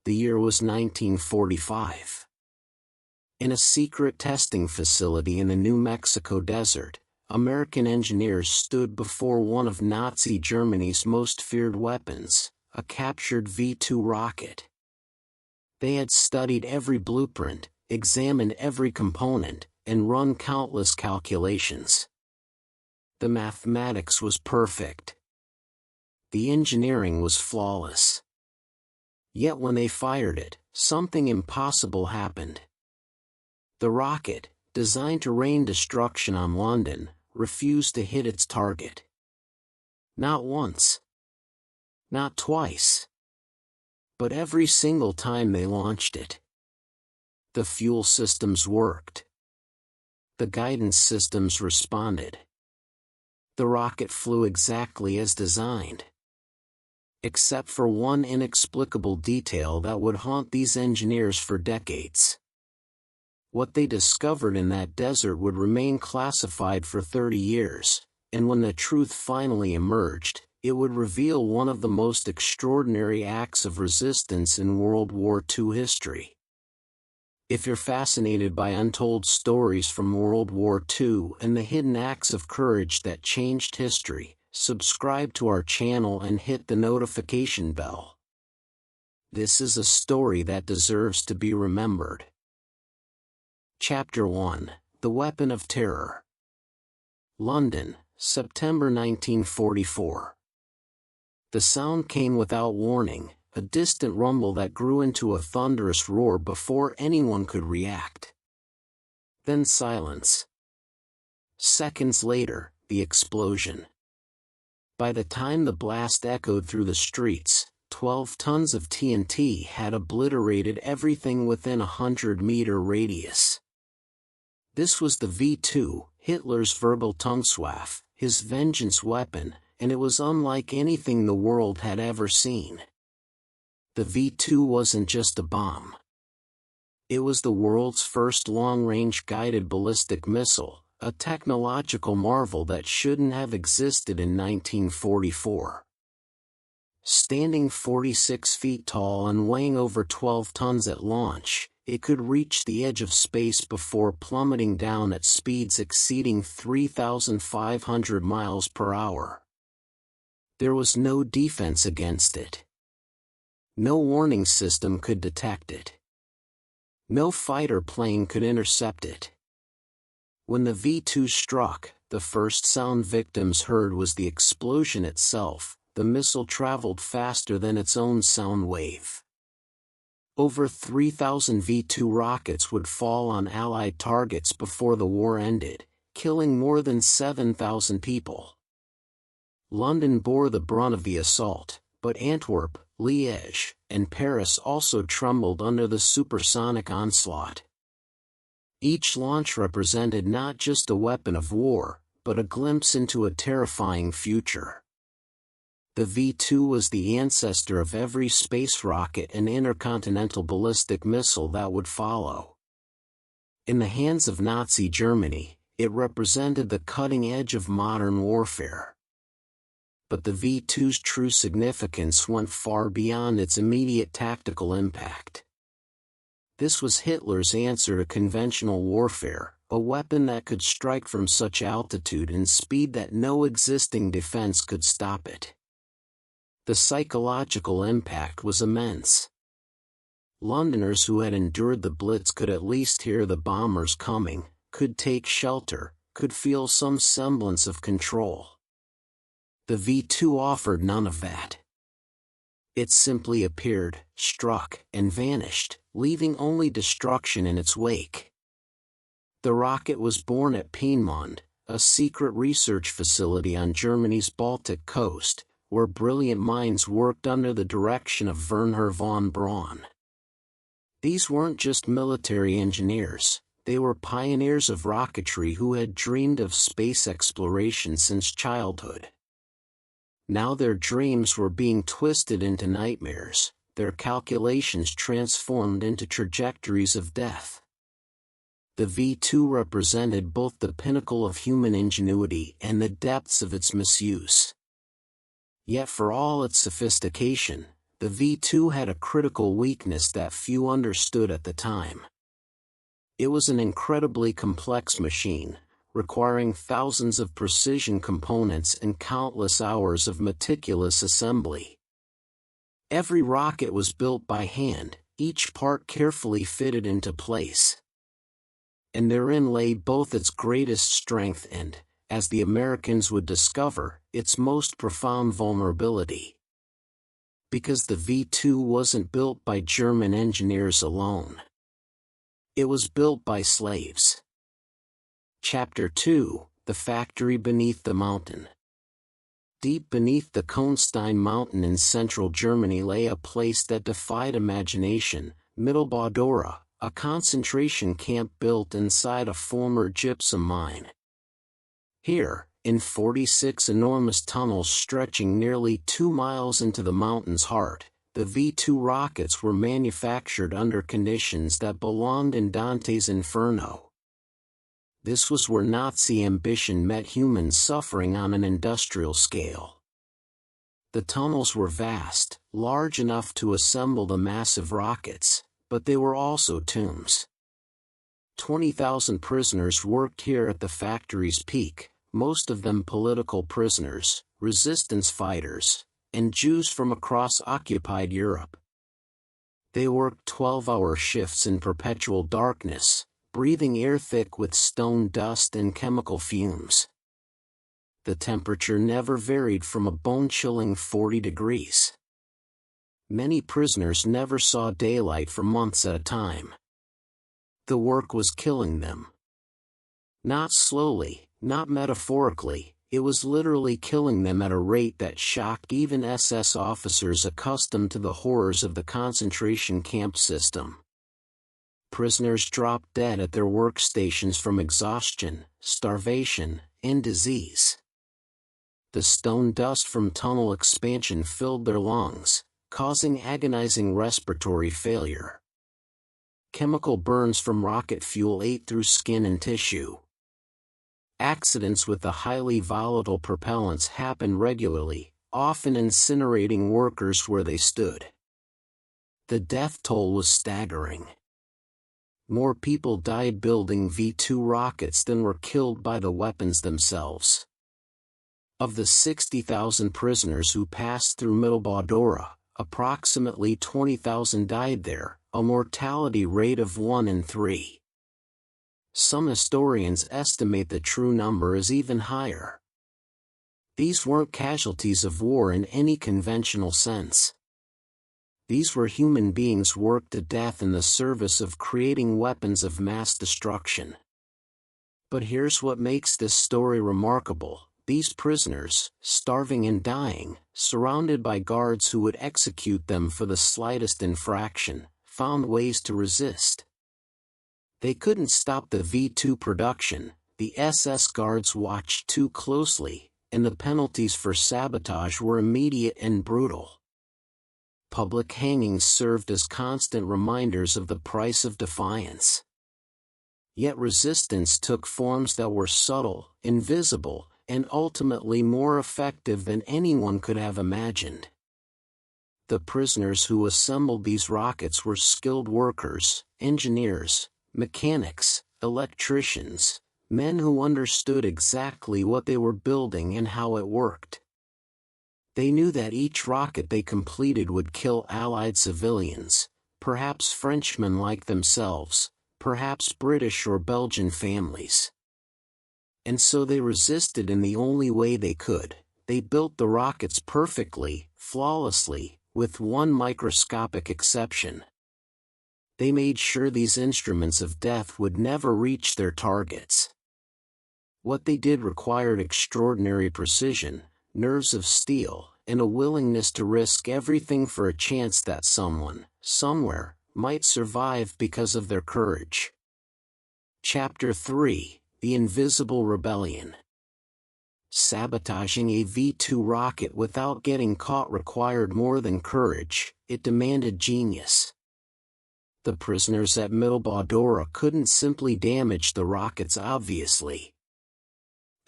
The year was 1945. In a secret testing facility in the New Mexico desert, American engineers stood before one of Nazi Germany's most feared weapons, a captured V-2 rocket. They had studied every blueprint, examined every component, and run countless calculations. The mathematics was perfect. The engineering was flawless. Yet when they fired it, something impossible happened. The rocket, designed to rain destruction on London, refused to hit its target. Not once. Not twice. But every single time they launched it. The fuel systems worked. The guidance systems responded. The rocket flew exactly as designed. Except for one inexplicable detail that would haunt these engineers for decades. What they discovered in that desert would remain classified for 30 years, and when the truth finally emerged, it would reveal one of the most extraordinary acts of resistance in World War II history. If you're fascinated by untold stories from World War II and the hidden acts of courage that changed history, subscribe to our channel and hit the notification bell. This is a story that deserves to be remembered. Chapter 1: The Weapon of Terror. London, September 1944. The sound came without warning, a distant rumble that grew into a thunderous roar before anyone could react. Then silence. Seconds later, the explosion. By the time the blast echoed through the streets, 12 tons of TNT had obliterated everything within a 100-meter radius. This was the V-2, Hitler's verbal Tungswaffe, his vengeance weapon, and it was unlike anything the world had ever seen. The V-2 wasn't just a bomb. It was the world's first long-range guided ballistic missile, a technological marvel that shouldn't have existed in 1944. Standing 46 feet tall and weighing over 12 tons at launch, it could reach the edge of space before plummeting down at speeds exceeding 3,500 miles per hour. There was no defense against it. No warning system could detect it. No fighter plane could intercept it. When the V-2 struck, the first sound victims heard was the explosion itself. The missile traveled faster than its own sound wave. Over 3,000 V-2 rockets would fall on Allied targets before the war ended, killing more than 7,000 people. London bore the brunt of the assault, but Antwerp, Liège, and Paris also trembled under the supersonic onslaught. Each launch represented not just a weapon of war, but a glimpse into a terrifying future. The V-2 was the ancestor of every space rocket and intercontinental ballistic missile that would follow. In the hands of Nazi Germany, it represented the cutting edge of modern warfare. But the V-2's true significance went far beyond its immediate tactical impact. This was Hitler's answer to conventional warfare, a weapon that could strike from such altitude and speed that no existing defense could stop it. The psychological impact was immense. Londoners who had endured the Blitz could at least hear the bombers coming, could take shelter, could feel some semblance of control. The V-2 offered none of that. It simply appeared, struck, and vanished, leaving only destruction in its wake. The rocket was born at Peenemünde, a secret research facility on Germany's Baltic coast, where brilliant minds worked under the direction of Werner von Braun. These weren't just military engineers, they were pioneers of rocketry who had dreamed of space exploration since childhood. Now their dreams were being twisted into nightmares, their calculations transformed into trajectories of death. The V-2 represented both the pinnacle of human ingenuity and the depths of its misuse. Yet for all its sophistication, the V-2 had a critical weakness that few understood at the time. It was an incredibly complex machine, requiring thousands of precision components and countless hours of meticulous assembly. Every rocket was built by hand, each part carefully fitted into place. And therein lay both its greatest strength and, as the Americans would discover, its most profound vulnerability. Because the V-2 wasn't built by German engineers alone. It was built by slaves. Chapter 2: The Factory Beneath the Mountain. Deep beneath the Kohnstein mountain in central Germany lay a place that defied imagination, Mittelbau-Dora, a concentration camp built inside a former gypsum mine. Here, in 46 enormous tunnels stretching nearly 2 miles into the mountain's heart, the V-2 rockets were manufactured under conditions that belonged in Dante's Inferno. This was where Nazi ambition met human suffering on an industrial scale. The tunnels were vast, large enough to assemble the massive rockets, but they were also tombs. 20,000 prisoners worked here at the factory's peak, most of them political prisoners, resistance fighters, and Jews from across occupied Europe. They worked 12-hour shifts in perpetual darkness, breathing air thick with stone dust and chemical fumes. The temperature never varied from a bone-chilling 40 degrees. Many prisoners never saw daylight for months at a time. The work was killing them. Not slowly, not metaphorically, it was literally killing them at a rate that shocked even SS officers accustomed to the horrors of the concentration camp system. Prisoners dropped dead at their workstations from exhaustion, starvation, and disease. The stone dust from tunnel expansion filled their lungs, causing agonizing respiratory failure. Chemical burns from rocket fuel ate through skin and tissue. Accidents with the highly volatile propellants happened regularly, often incinerating workers where they stood. The death toll was staggering. More people died building V-2 rockets than were killed by the weapons themselves. Of the 60,000 prisoners who passed through Mittelbau-Dora, approximately 20,000 died there, a mortality rate of 1 in 3. Some historians estimate the true number is even higher. These weren't casualties of war in any conventional sense. These were human beings worked to death in the service of creating weapons of mass destruction. But here's what makes this story remarkable. These prisoners, starving and dying, surrounded by guards who would execute them for the slightest infraction, found ways to resist. They couldn't stop the V-2 production, the SS guards watched too closely, and the penalties for sabotage were immediate and brutal. Public hangings served as constant reminders of the price of defiance. Yet resistance took forms that were subtle, invisible, and ultimately more effective than anyone could have imagined. The prisoners who assembled these rockets were skilled workers, engineers, mechanics, electricians, men who understood exactly what they were building and how it worked. They knew that each rocket they completed would kill Allied civilians, perhaps Frenchmen like themselves, perhaps British or Belgian families. And so they resisted in the only way they could. They built the rockets perfectly, flawlessly, with one microscopic exception. They made sure these instruments of death would never reach their targets. What they did required extraordinary precision, nerves of steel, and a willingness to risk everything for a chance that someone, somewhere, might survive because of their courage. Chapter 3: The Invisible Rebellion. Sabotaging a V-2 rocket without getting caught required more than courage, it demanded genius. The prisoners at Mittelbau-Dora couldn't simply damage the rockets obviously.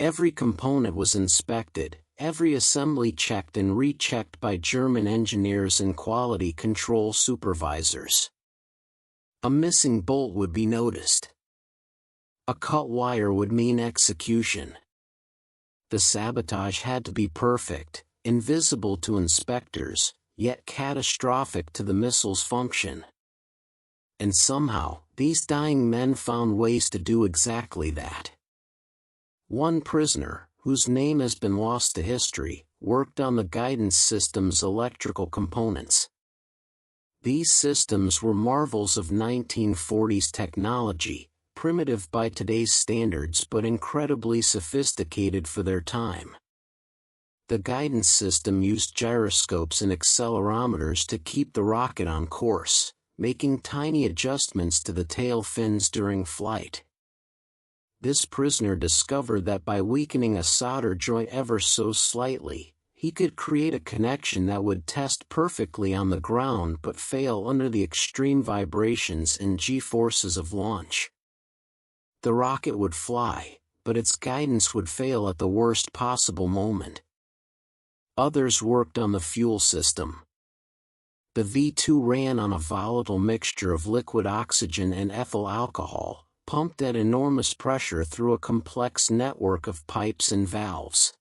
Every component was inspected, every assembly checked and rechecked by German engineers and quality control supervisors. A missing bolt would be noticed. A cut wire would mean execution. The sabotage had to be perfect, invisible to inspectors, yet catastrophic to the missile's function. And somehow, these dying men found ways to do exactly that. One prisoner, whose name has been lost to history, worked on the guidance system's electrical components. These systems were marvels of 1940s technology, primitive by today's standards but incredibly sophisticated for their time. The guidance system used gyroscopes and accelerometers to keep the rocket on course, making tiny adjustments to the tail fins during flight. This prisoner discovered that by weakening a solder joint ever so slightly, he could create a connection that would test perfectly on the ground but fail under the extreme vibrations and g-forces of launch. The rocket would fly, but its guidance would fail at the worst possible moment. Others worked on the fuel system. The V-2 ran on a volatile mixture of liquid oxygen and ethyl alcohol, pumped at enormous pressure through a complex network of pipes and valves.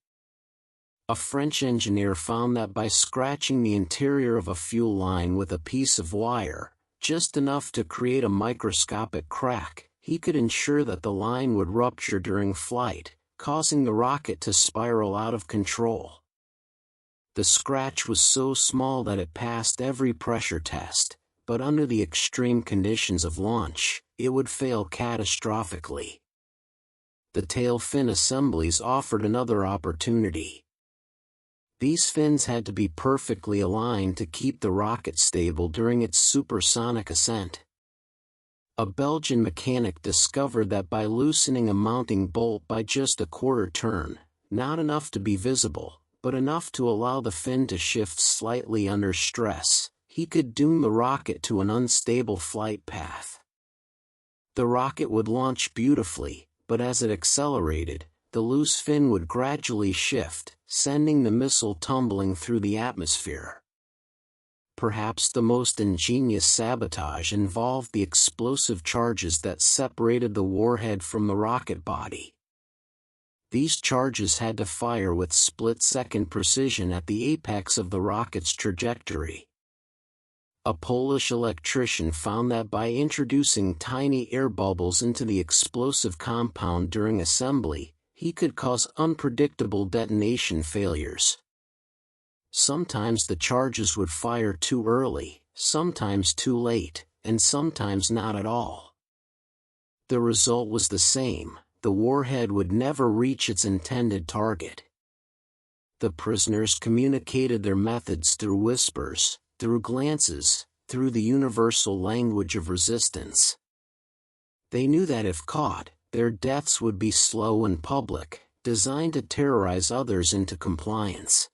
A French engineer found that by scratching the interior of a fuel line with a piece of wire, just enough to create a microscopic crack, he could ensure that the line would rupture during flight, causing the rocket to spiral out of control. The scratch was so small that it passed every pressure test, but under the extreme conditions of launch, it would fail catastrophically. The tail fin assemblies offered another opportunity. These fins had to be perfectly aligned to keep the rocket stable during its supersonic ascent. A Belgian mechanic discovered that by loosening a mounting bolt by just a quarter turn, not enough to be visible, but enough to allow the fin to shift slightly under stress, he could doom the rocket to an unstable flight path. The rocket would launch beautifully, but as it accelerated, the loose fin would gradually shift, sending the missile tumbling through the atmosphere. Perhaps the most ingenious sabotage involved the explosive charges that separated the warhead from the rocket body. These charges had to fire with split-second precision at the apex of the rocket's trajectory. A Polish electrician found that by introducing tiny air bubbles into the explosive compound during assembly, he could cause unpredictable detonation failures. Sometimes the charges would fire too early, sometimes too late, and sometimes not at all. The result was the same. The warhead would never reach its intended target. The prisoners communicated their methods through whispers, through glances, through the universal language of resistance. They knew that if caught, their deaths would be slow and public, designed to terrorize others into compliance.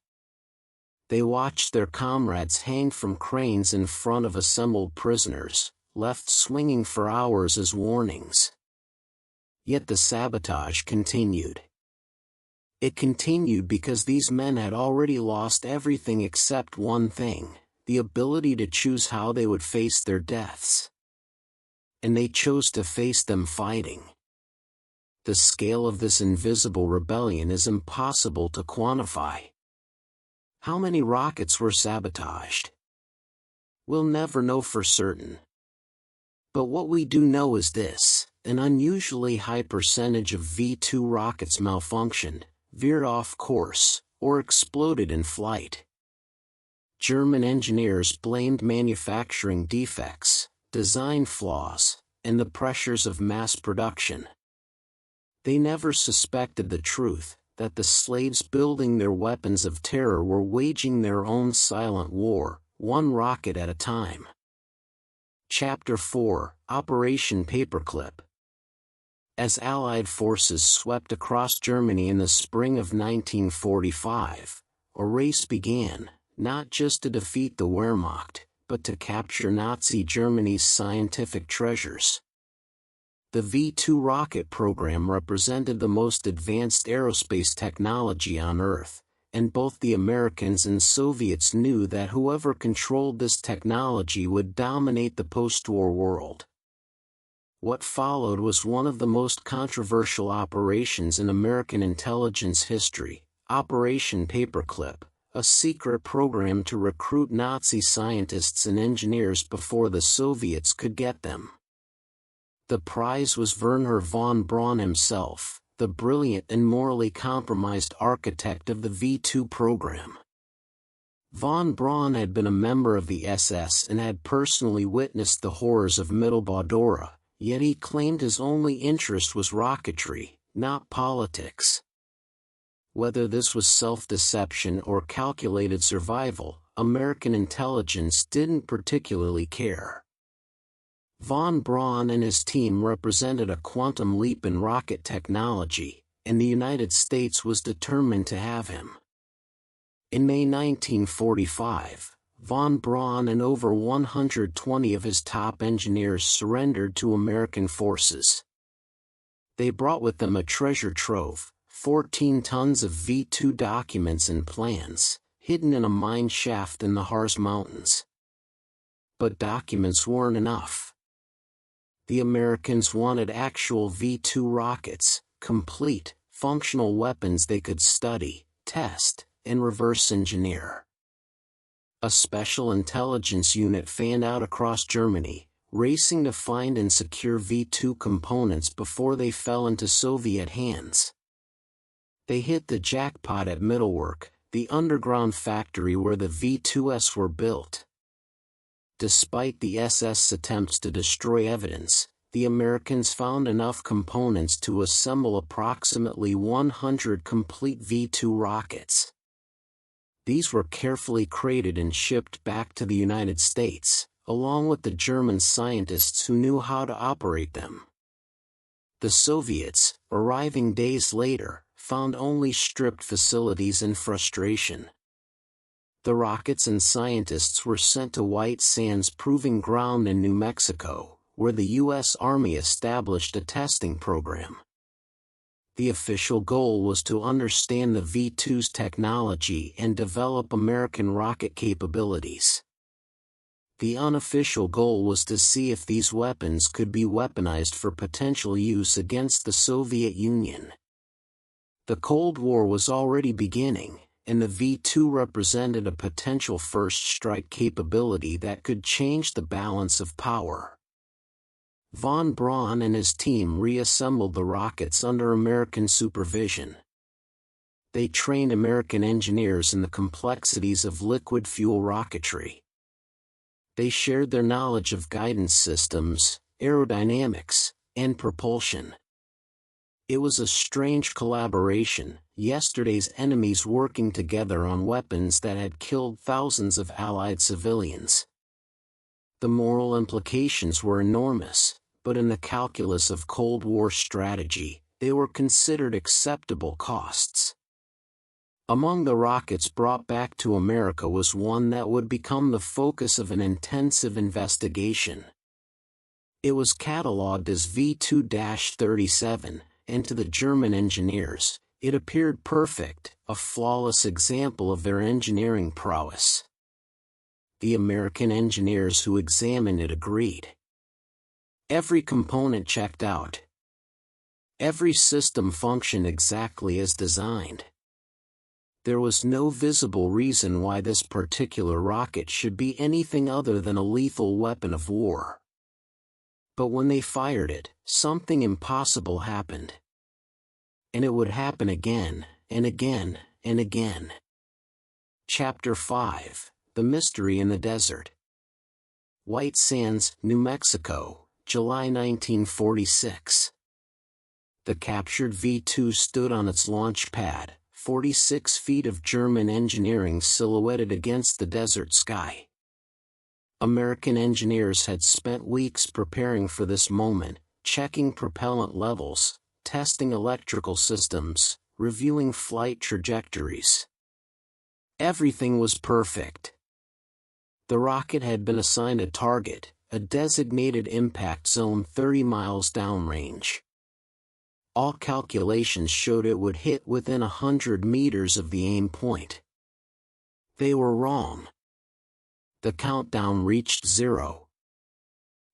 They watched their comrades hang from cranes in front of assembled prisoners, left swinging for hours as warnings. Yet the sabotage continued. It continued because these men had already lost everything except one thing: the ability to choose how they would face their deaths. And they chose to face them fighting. The scale of this invisible rebellion is impossible to quantify. How many rockets were sabotaged? We'll never know for certain. But what we do know is this: an unusually high percentage of V-2 rockets malfunctioned, veered off course, or exploded in flight. German engineers blamed manufacturing defects, design flaws, and the pressures of mass production. They never suspected the truth, that the slaves building their weapons of terror were waging their own silent war, one rocket at a time. Chapter 4: Operation Paperclip. As Allied forces swept across Germany in the spring of 1945, a race began, not just to defeat the Wehrmacht, but to capture Nazi Germany's scientific treasures. The V-2 rocket program represented the most advanced aerospace technology on Earth, and both the Americans and Soviets knew that whoever controlled this technology would dominate the post-war world. What followed was one of the most controversial operations in American intelligence history, Operation Paperclip, a secret program to recruit Nazi scientists and engineers before the Soviets could get them. The prize was Werner von Braun himself, the brilliant and morally compromised architect of the V2 program. Von Braun had been a member of the SS and had personally witnessed the horrors of Mittelbau-Dora, yet he claimed his only interest was rocketry, not politics. Whether this was self-deception or calculated survival, American intelligence didn't particularly care. Von Braun and his team represented a quantum leap in rocket technology, and the United States was determined to have him. In May 1945, von Braun and over 120 of his top engineers surrendered to American forces. They brought with them a treasure trove, 14 tons of V2 documents and plans, hidden in a mine shaft in the Harz Mountains. But documents weren't enough. The Americans wanted actual V2 rockets, complete, functional weapons they could study, test, and reverse engineer. A special intelligence unit fanned out across Germany, racing to find and secure V2 components before they fell into Soviet hands. They hit the jackpot at Mittelwerk, the underground factory where the V2s were built. Despite the SS attempts to destroy evidence, the Americans found enough components to assemble approximately 100 complete V2 rockets. These were carefully crated and shipped back to the United States, along with the German scientists who knew how to operate them. The Soviets, arriving days later, found only stripped facilities and frustration. The rockets and scientists were sent to White Sands Proving Ground in New Mexico, where the U.S. Army established a testing program. The official goal was to understand the V2's technology and develop American rocket capabilities. The unofficial goal was to see if these weapons could be weaponized for potential use against the Soviet Union. The Cold War was already beginning, and the V2 represented a potential first-strike capability that could change the balance of power. Von Braun and his team reassembled the rockets under American supervision. They trained American engineers in the complexities of liquid fuel rocketry. They shared their knowledge of guidance systems, aerodynamics, and propulsion. It was a strange collaboration, yesterday's enemies working together on weapons that had killed thousands of Allied civilians. The moral implications were enormous, but in the calculus of Cold War strategy, they were considered acceptable costs. Among the rockets brought back to America was one that would become the focus of an intensive investigation. It was catalogued as V2-37, and to the German engineers, it appeared perfect, a flawless example of their engineering prowess. The American engineers who examined it agreed. Every component checked out. Every system functioned exactly as designed. There was no visible reason why this particular rocket should be anything other than a lethal weapon of war. But when they fired it, something impossible happened. And it would happen again, and again, and again. Chapter 5, The Mystery in the Desert. White Sands, New Mexico, July 1946. The captured V2 stood on its launch pad, 46 feet of German engineering silhouetted against the desert sky. American engineers had spent weeks preparing for this moment, checking propellant levels, testing electrical systems, reviewing flight trajectories. Everything was perfect. The rocket had been assigned a target, a designated impact zone 30 miles downrange. All calculations showed it would hit within 100 meters of the aim point. They were wrong. The countdown reached 0.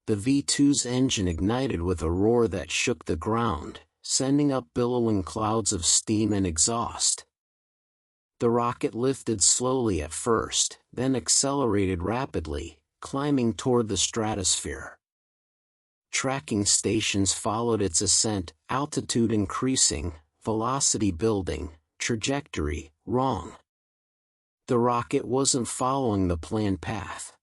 The V-2's engine ignited with a roar that shook the ground, sending up billowing clouds of steam and exhaust. The rocket lifted slowly at first, then accelerated rapidly, climbing toward the stratosphere. Tracking stations followed its ascent, altitude increasing, velocity building, trajectory wrong. The rocket wasn't following the planned path.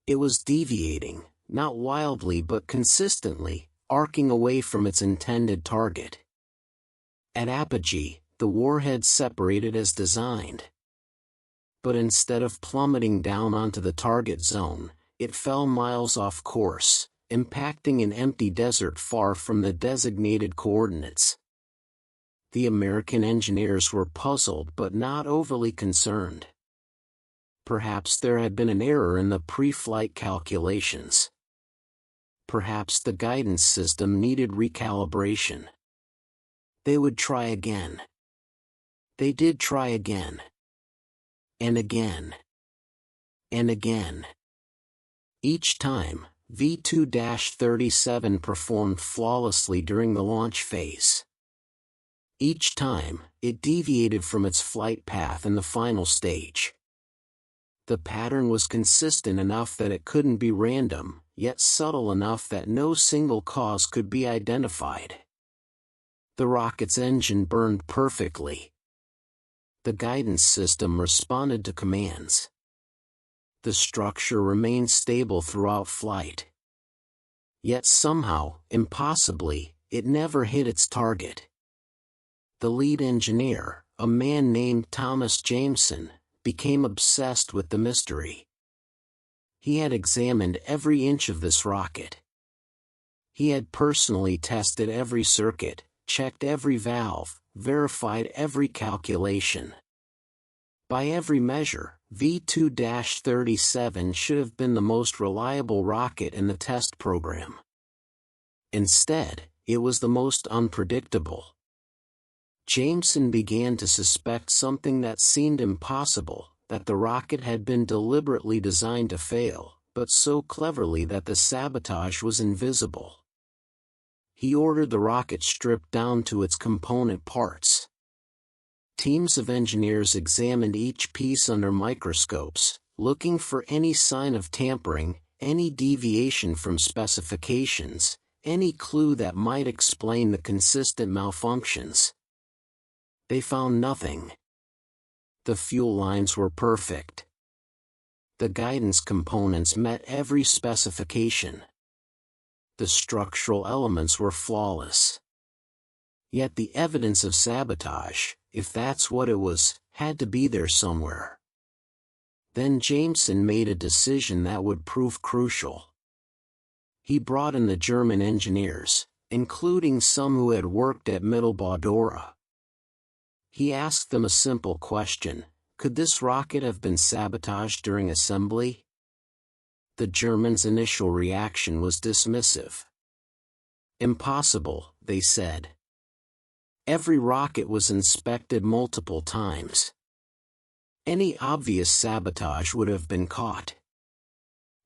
It was deviating, not wildly but consistently, arcing away from its intended target. At apogee, the warhead separated as designed. But instead of plummeting down onto the target zone, it fell miles off course, impacting an empty desert far from the designated coordinates. The American engineers were puzzled but not overly concerned. Perhaps there had been an error in the pre-flight calculations. Perhaps the guidance system needed recalibration. They would try again. They did try again. And again. And again. Each time, V-2-37 performed flawlessly during the launch phase. Each time, it deviated from its flight path in the final stage. The pattern was consistent enough that it couldn't be random, yet subtle enough that no single cause could be identified. The rocket's engine burned perfectly. The guidance system responded to commands. The structure remained stable throughout flight. Yet somehow, impossibly, it never hit its target. The lead engineer, a man named Thomas Jameson, became obsessed with the mystery. He had examined every inch of this rocket. He had personally tested every circuit, checked every valve, verified every calculation. By every measure, V-2-37 should have been the most reliable rocket in the test program. Instead, it was the most unpredictable. Jameson began to suspect something that seemed impossible, that the rocket had been deliberately designed to fail, but so cleverly that the sabotage was invisible. He ordered the rocket stripped down to its component parts. Teams of engineers examined each piece under microscopes, looking for any sign of tampering, any deviation from specifications, any clue that might explain the consistent malfunctions. They found nothing. The fuel lines were perfect. The guidance components met every specification. The structural elements were flawless. Yet the evidence of sabotage, if that's what it was, had to be there somewhere. Then Jameson made a decision that would prove crucial. He brought in the German engineers, including some who had worked at Mittelbau-Dora. He asked them a simple question: could this rocket have been sabotaged during assembly? The Germans' initial reaction was dismissive. Impossible, they said. Every rocket was inspected multiple times. Any obvious sabotage would have been caught.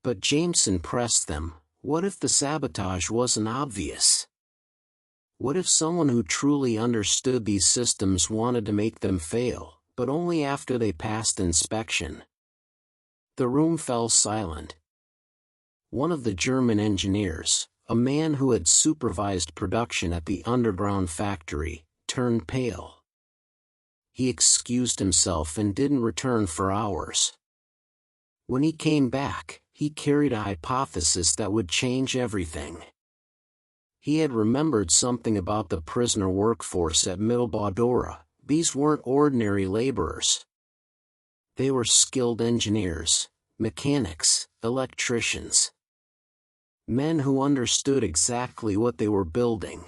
But Jameson pressed them: what if the sabotage wasn't obvious? What if someone who truly understood these systems wanted to make them fail, but only after they passed inspection? The room fell silent. One of the German engineers, a man who had supervised production at the underground factory, turned pale. He excused himself and didn't return for hours. When he came back, he carried a hypothesis that would change everything. He had remembered something about the prisoner workforce at Mittelbau-Dora. These weren't ordinary laborers. They were skilled engineers, mechanics, electricians. Men who understood exactly what they were building.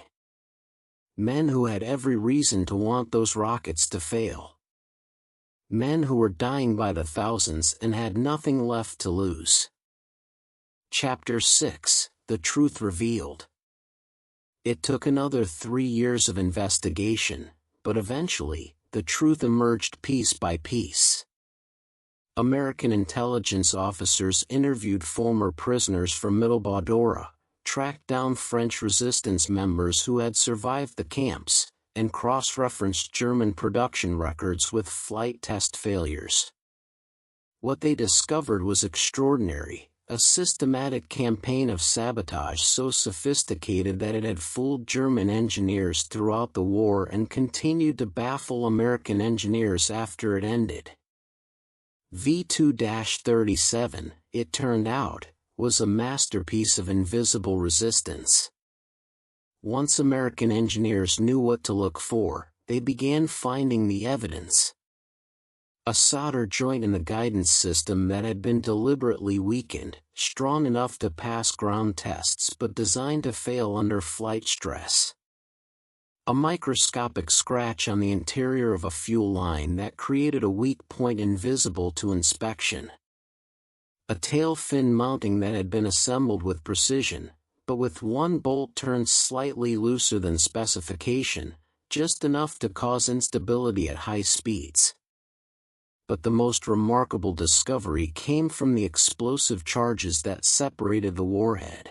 Men who had every reason to want those rockets to fail. Men who were dying by the thousands and had nothing left to lose. Chapter 6: The Truth Revealed. It took another 3 years of investigation, but eventually, the truth emerged piece by piece. American intelligence officers interviewed former prisoners from Middle tracked down French resistance members who had survived the camps, and cross-referenced German production records with flight test failures. What they discovered was extraordinary, a systematic campaign of sabotage so sophisticated that it had fooled German engineers throughout the war and continued to baffle American engineers after it ended. V2-37, it turned out, was a masterpiece of invisible resistance. Once American engineers knew what to look for, they began finding the evidence. A solder joint in the guidance system that had been deliberately weakened, strong enough to pass ground tests but designed to fail under flight stress. A microscopic scratch on the interior of a fuel line that created a weak point invisible to inspection. A tail fin mounting that had been assembled with precision, but with one bolt turned slightly looser than specification, just enough to cause instability at high speeds. But the most remarkable discovery came from the explosive charges that separated the warhead.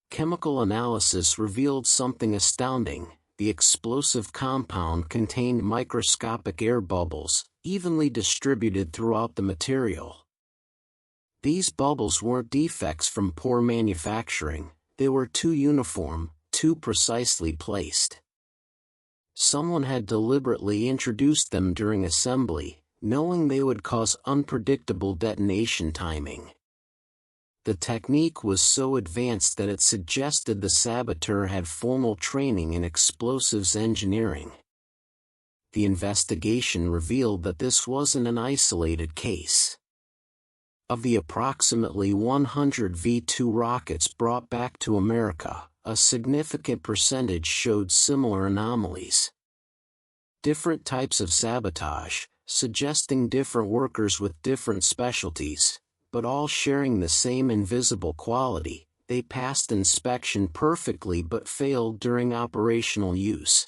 Chemical analysis revealed something astounding. The explosive compound contained microscopic air bubbles, evenly distributed throughout the material. These bubbles weren't defects from poor manufacturing, they were too uniform, too precisely placed. Someone had deliberately introduced them during assembly, knowing they would cause unpredictable detonation timing. The technique was so advanced that it suggested the saboteur had formal training in explosives engineering. The investigation revealed that this wasn't an isolated case. Of the approximately 100 V-2 rockets brought back to America, a significant percentage showed similar anomalies. Different types of sabotage, suggesting different workers with different specialties, but all sharing the same invisible quality. They passed inspection perfectly but failed during operational use.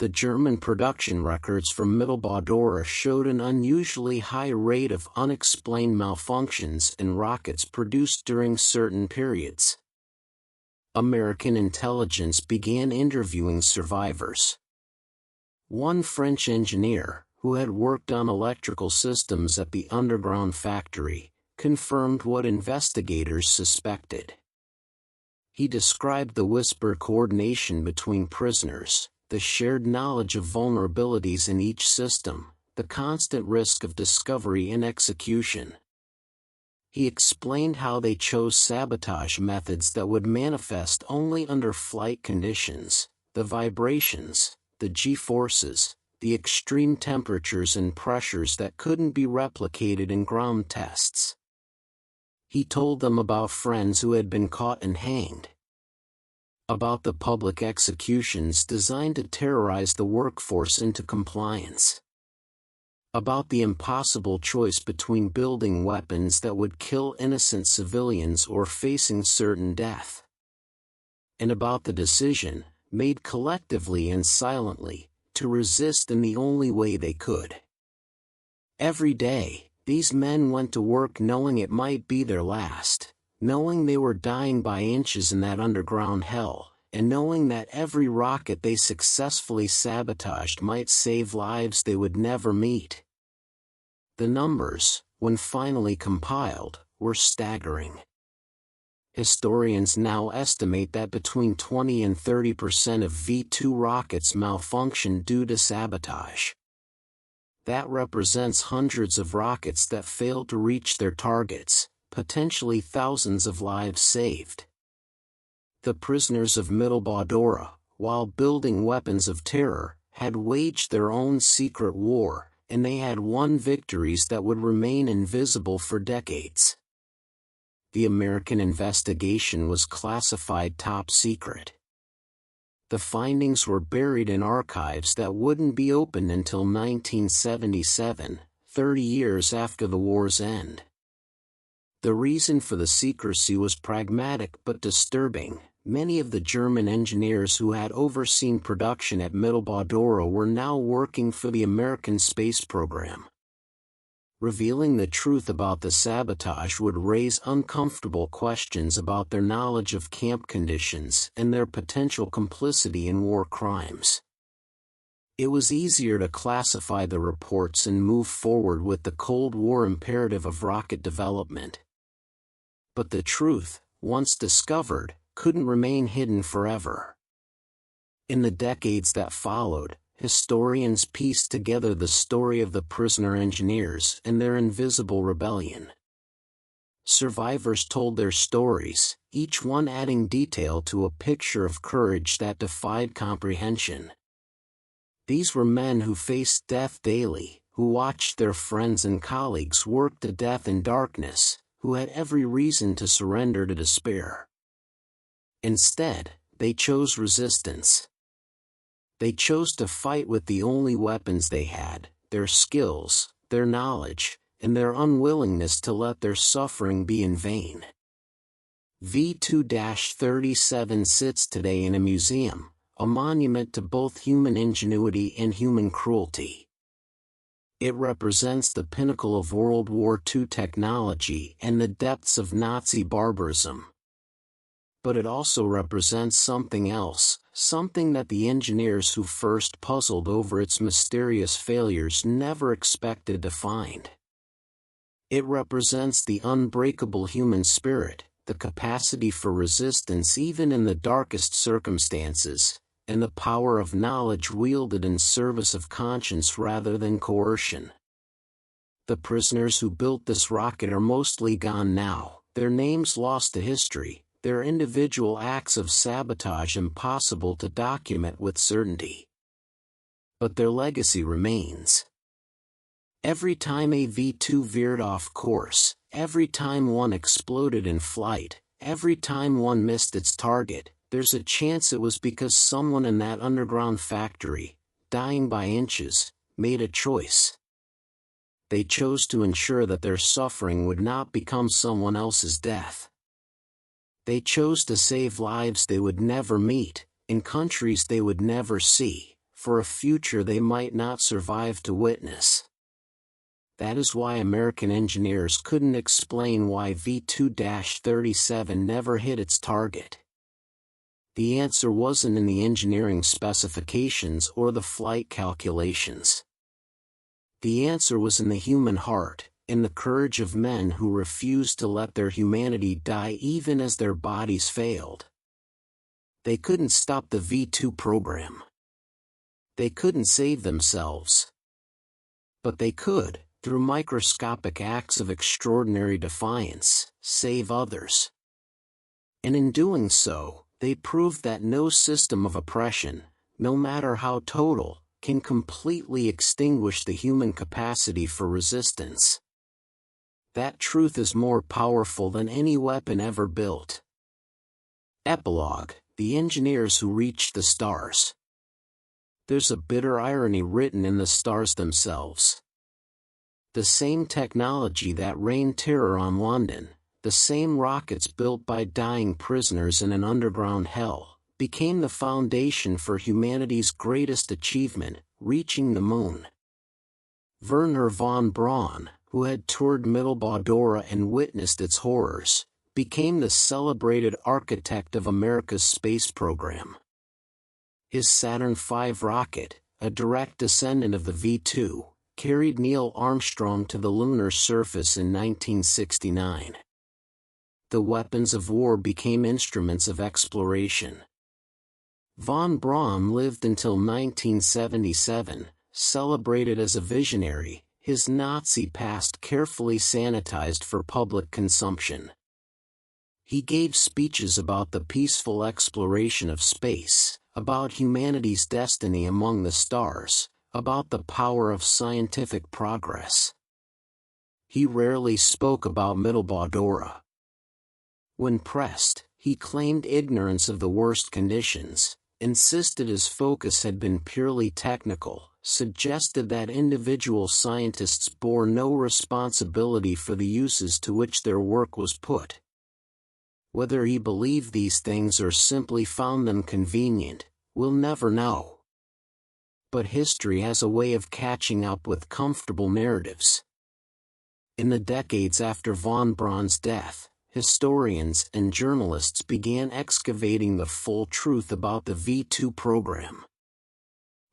The German production records from Middle showed an unusually high rate of unexplained malfunctions in rockets produced during certain periods. American intelligence began interviewing survivors. One French engineer, who had worked on electrical systems at the underground factory, confirmed what investigators suspected. He described the whisper coordination between prisoners, the shared knowledge of vulnerabilities in each system, the constant risk of discovery and execution. He explained how they chose sabotage methods that would manifest only under flight conditions, the vibrations, the G-forces, the extreme temperatures and pressures that couldn't be replicated in ground tests. He told them about friends who had been caught and hanged. About the public executions designed to terrorize the workforce into compliance. About the impossible choice between building weapons that would kill innocent civilians or facing certain death. And about the decision, made collectively and silently, to resist in the only way they could. Every day, these men went to work knowing it might be their last, knowing they were dying by inches in that underground hell, and knowing that every rocket they successfully sabotaged might save lives they would never meet. The numbers, when finally compiled, were staggering. Historians now estimate that between 20 and 30% of V-2 rockets malfunction due to sabotage. That represents hundreds of rockets that failed to reach their targets, potentially thousands of lives saved. The prisoners of Middle while building weapons of terror, had waged their own secret war, and they had won victories that would remain invisible for decades. The American investigation was classified top secret. The findings were buried in archives that wouldn't be opened until 1977, 30 years after the war's end. The reason for the secrecy was pragmatic but disturbing. many of the German engineers who had overseen production at Mittelbau-Dora were now working for the American space program. Revealing the truth about the sabotage would raise uncomfortable questions about their knowledge of camp conditions and their potential complicity in war crimes. It was easier to classify the reports and move forward with the Cold War imperative of rocket development. But the truth, once discovered, couldn't remain hidden forever. In the decades that followed, historians pieced together the story of the prisoner engineers and their invisible rebellion. Survivors told their stories, each one adding detail to a picture of courage that defied comprehension. These were men who faced death daily, who watched their friends and colleagues work to death in darkness, who had every reason to surrender to despair. Instead, they chose resistance. They chose to fight with the only weapons they had, their skills, their knowledge, and their unwillingness to let their suffering be in vain. V2-37 sits today in a museum, a monument to both human ingenuity and human cruelty. It represents the pinnacle of World War II technology and the depths of Nazi barbarism. But it also represents something else, something that the engineers who first puzzled over its mysterious failures never expected to find. It represents the unbreakable human spirit, the capacity for resistance even in the darkest circumstances, and the power of knowledge wielded in service of conscience rather than coercion. The prisoners who built this rocket are mostly gone now, their names lost to history, their individual acts of sabotage impossible to document with certainty. But their legacy remains. Every time a V2 veered off course, every time one exploded in flight, every time one missed its target, there's a chance it was because someone in that underground factory, dying by inches, made a choice. They chose to ensure that their suffering would not become someone else's death. They chose to save lives they would never meet, in countries they would never see, for a future they might not survive to witness. That is why American engineers couldn't explain why V2-37 never hit its target. The answer wasn't in the engineering specifications or the flight calculations. The answer was in the human heart, in the courage of men who refused to let their humanity die even as their bodies failed. They couldn't stop the V2 program. They couldn't save themselves. But they could, through microscopic acts of extraordinary defiance, save others. And in doing so, they proved that no system of oppression, no matter how total, can completely extinguish the human capacity for resistance. That truth is more powerful than any weapon ever built. Epilogue: The engineers who reached the stars. There's a bitter irony written in the stars themselves. The same technology that rained terror on London, the same rockets built by dying prisoners in an underground hell, became the foundation for humanity's greatest achievement, reaching the moon. Wernher von Braun, who had toured Mittelbau-Dora and witnessed its horrors, became the celebrated architect of America's space program. His Saturn V rocket, a direct descendant of the V2, carried Neil Armstrong to the lunar surface in 1969. The weapons of war became instruments of exploration. Von Braun lived until 1977, celebrated as a visionary, his Nazi past carefully sanitized for public consumption. He gave speeches about the peaceful exploration of space, about humanity's destiny among the stars, about the power of scientific progress. He rarely spoke about Mittelbau-Dora. When pressed, he claimed ignorance of the worst conditions, insisted his focus had been purely technical, suggested that individual scientists bore no responsibility for the uses to which their work was put. Whether he believed these things or simply found them convenient, we'll never know. But history has a way of catching up with comfortable narratives. In the decades after von Braun's death, historians and journalists began excavating the full truth about the V-2 program.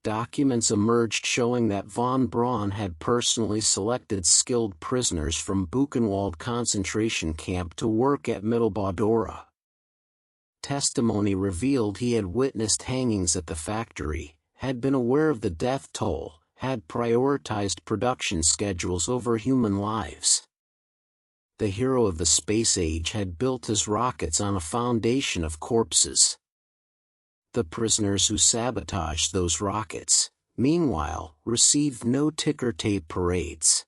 Documents emerged showing that von Braun had personally selected skilled prisoners from Buchenwald concentration camp to work at Mittelbau-Dora. Testimony revealed he had witnessed hangings at the factory, had been aware of the death toll, had prioritized production schedules over human lives. The hero of the space age had built his rockets on a foundation of corpses. The prisoners who sabotaged those rockets, meanwhile, received no ticker tape parades.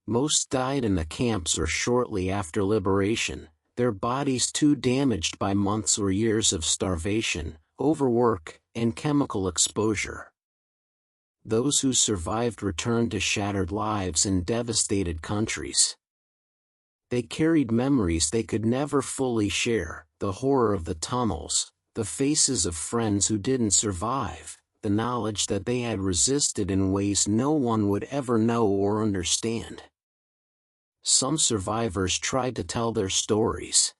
Most died in the camps or shortly after liberation, their bodies too damaged by months or years of starvation, overwork, and chemical exposure. Those who survived returned to shattered lives in devastated countries. They carried memories they could never fully share, the horror of the tunnels, the faces of friends who didn't survive, the knowledge that they had resisted in ways no one would ever know or understand. Some survivors tried to tell their stories.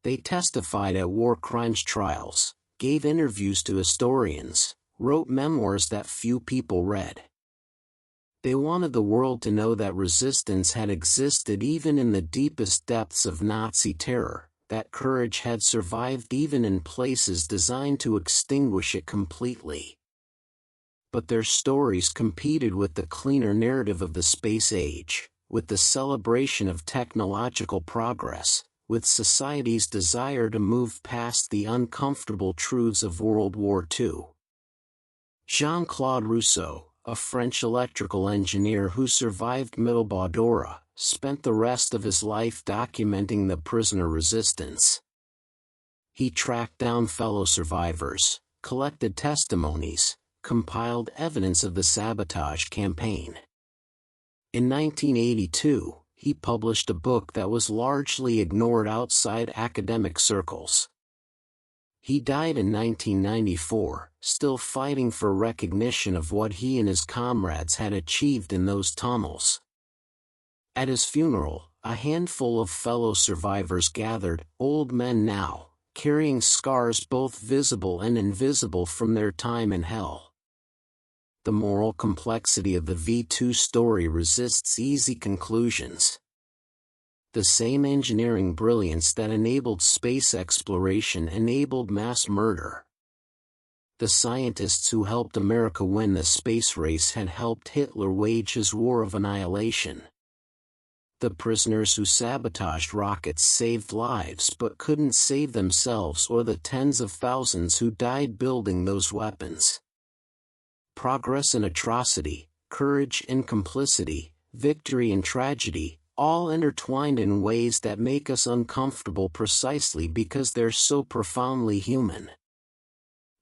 They testified at war crimes trials, gave interviews to historians, wrote memoirs that few people read. They wanted the world to know that resistance had existed even in the deepest depths of Nazi terror, that courage had survived even in places designed to extinguish it completely. But their stories competed with the cleaner narrative of the space age, with the celebration of technological progress, with society's desire to move past the uncomfortable truths of World War II. Jean-Claude Rousseau, a French electrical engineer who survived Mittelbau-Dora, spent the rest of his life documenting the prisoner resistance. He tracked down fellow survivors, collected testimonies, compiled evidence of the sabotage campaign. In 1982, he published a book that was largely ignored outside academic circles. He died in 1994, still fighting for recognition of what he and his comrades had achieved in those tunnels. At his funeral, a handful of fellow survivors gathered, old men now, carrying scars both visible and invisible from their time in hell. The moral complexity of the V-2 story resists easy conclusions. The same engineering brilliance that enabled space exploration enabled mass murder. The scientists who helped America win the space race had helped Hitler wage his war of annihilation. The prisoners who sabotaged rockets saved lives but couldn't save themselves or the tens of thousands who died building those weapons. Progress and atrocity, courage and complicity, victory and tragedy, all intertwined in ways that make us uncomfortable precisely because they're so profoundly human.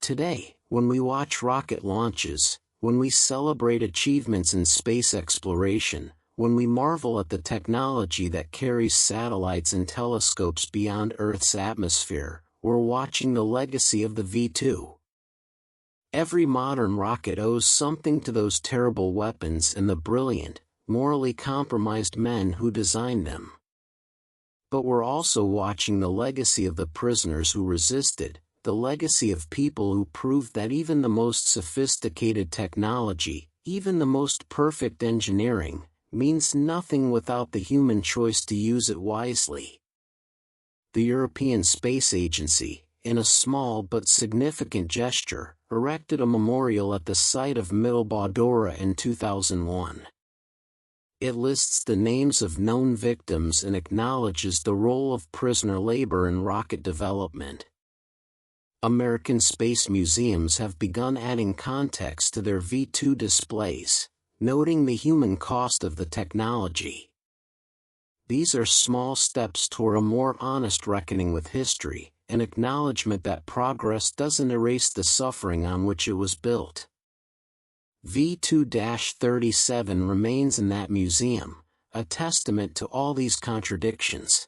Today, when we watch rocket launches, when we celebrate achievements in space exploration, when we marvel at the technology that carries satellites and telescopes beyond Earth's atmosphere, we're watching the legacy of the V-2. Every modern rocket owes something to those terrible weapons and the brilliant, morally compromised men who designed them. But we're also watching the legacy of the prisoners who resisted, the legacy of people who proved that even the most sophisticated technology, even the most perfect engineering, means nothing without the human choice to use it wisely. The European Space Agency, in a small but significant gesture, erected a memorial at the site of Mittelbau-Dora in 2001. It lists the names of known victims and acknowledges the role of prisoner labor in rocket development. American space museums have begun adding context to their V-2 displays, noting the human cost of the technology. These are small steps toward a more honest reckoning with history, an acknowledgement that progress doesn't erase the suffering on which it was built. V-2-37 remains in that museum, a testament to all these contradictions.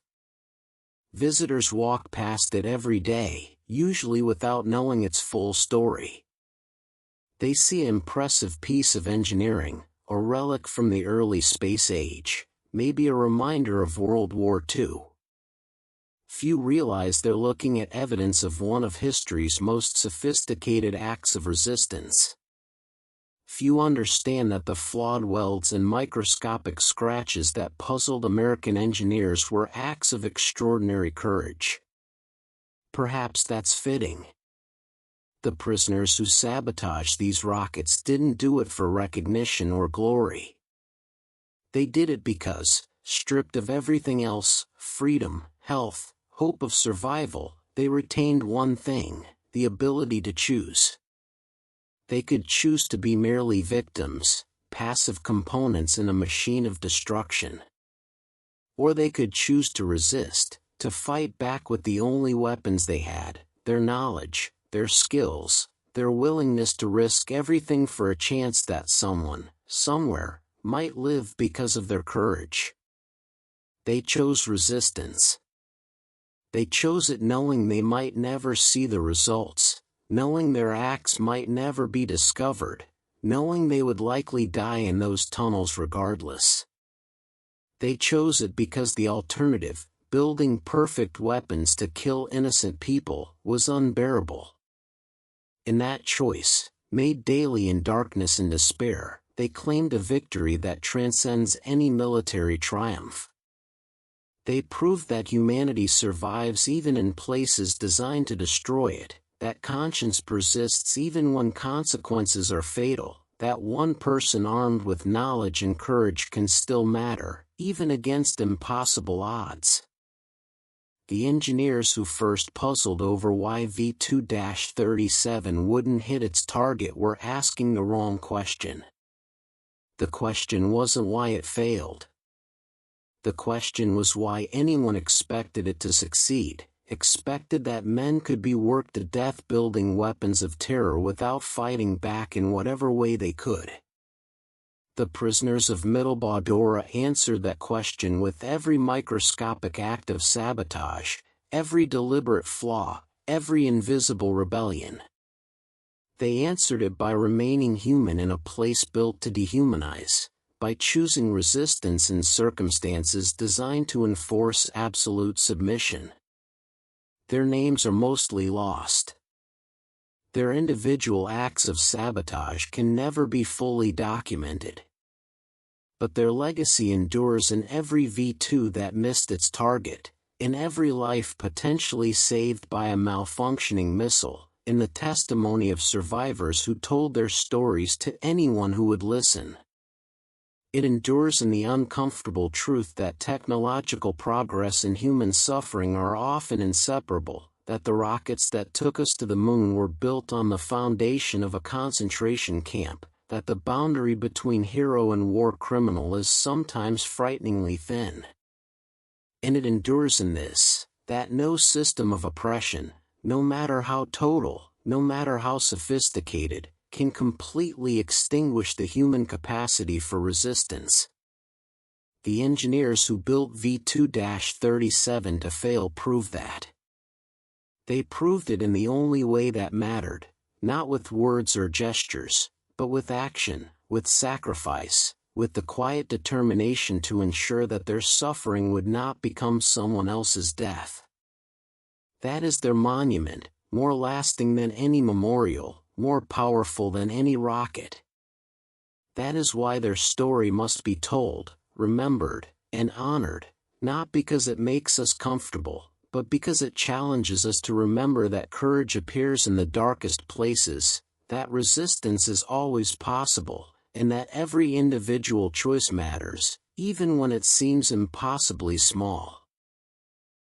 Visitors walk past it every day, usually without knowing its full story. They see an impressive piece of engineering, a relic from the early space age, maybe a reminder of World War II. Few realize they're looking at evidence of one of history's most sophisticated acts of resistance. Few understand that the flawed welds and microscopic scratches that puzzled American engineers were acts of extraordinary courage. Perhaps that's fitting. The prisoners who sabotaged these rockets didn't do it for recognition or glory. They did it because, stripped of everything else, freedom, health, hope of survival, they retained one thing: the ability to choose. They could choose to be merely victims, passive components in a machine of destruction. Or they could choose to resist, to fight back with the only weapons they had: their knowledge, their skills, their willingness to risk everything for a chance that someone, somewhere, might live because of their courage. They chose resistance. They chose it knowing they might never see the results, knowing their acts might never be discovered, knowing they would likely die in those tunnels regardless. They chose it because the alternative, building perfect weapons to kill innocent people, was unbearable. In that choice, made daily in darkness and despair, they claimed a victory that transcends any military triumph. They proved that humanity survives even in places designed to destroy it, that conscience persists even when consequences are fatal, that one person armed with knowledge and courage can still matter, even against impossible odds. The engineers who first puzzled over why V2-37 wouldn't hit its target were asking the wrong question. The question wasn't why it failed. The question was why anyone expected it to succeed, expected that men could be worked to death building weapons of terror without fighting back in whatever way they could. The prisoners of Mittelbau-Dora answered that question with every microscopic act of sabotage, every deliberate flaw, every invisible rebellion. They answered it by remaining human in a place built to dehumanize, by choosing resistance in circumstances designed to enforce absolute submission. Their names are mostly lost. Their individual acts of sabotage can never be fully documented. But their legacy endures in every V2 that missed its target, in every life potentially saved by a malfunctioning missile, in the testimony of survivors who told their stories to anyone who would listen. It endures in the uncomfortable truth that technological progress and human suffering are often inseparable, that the rockets that took us to the moon were built on the foundation of a concentration camp, that the boundary between hero and war criminal is sometimes frighteningly thin. And it endures in this, that no system of oppression, no matter how total, no matter how sophisticated, can completely extinguish the human capacity for resistance. The engineers who built V2-37 to fail proved that. They proved it in the only way that mattered, not with words or gestures, but with action, with sacrifice, with the quiet determination to ensure that their suffering would not become someone else's death. That is their monument, more lasting than any memorial, more powerful than any rocket. That is why their story must be told, remembered, and honored, not because it makes us comfortable, but because it challenges us to remember that courage appears in the darkest places, that resistance is always possible, and that every individual choice matters, even when it seems impossibly small.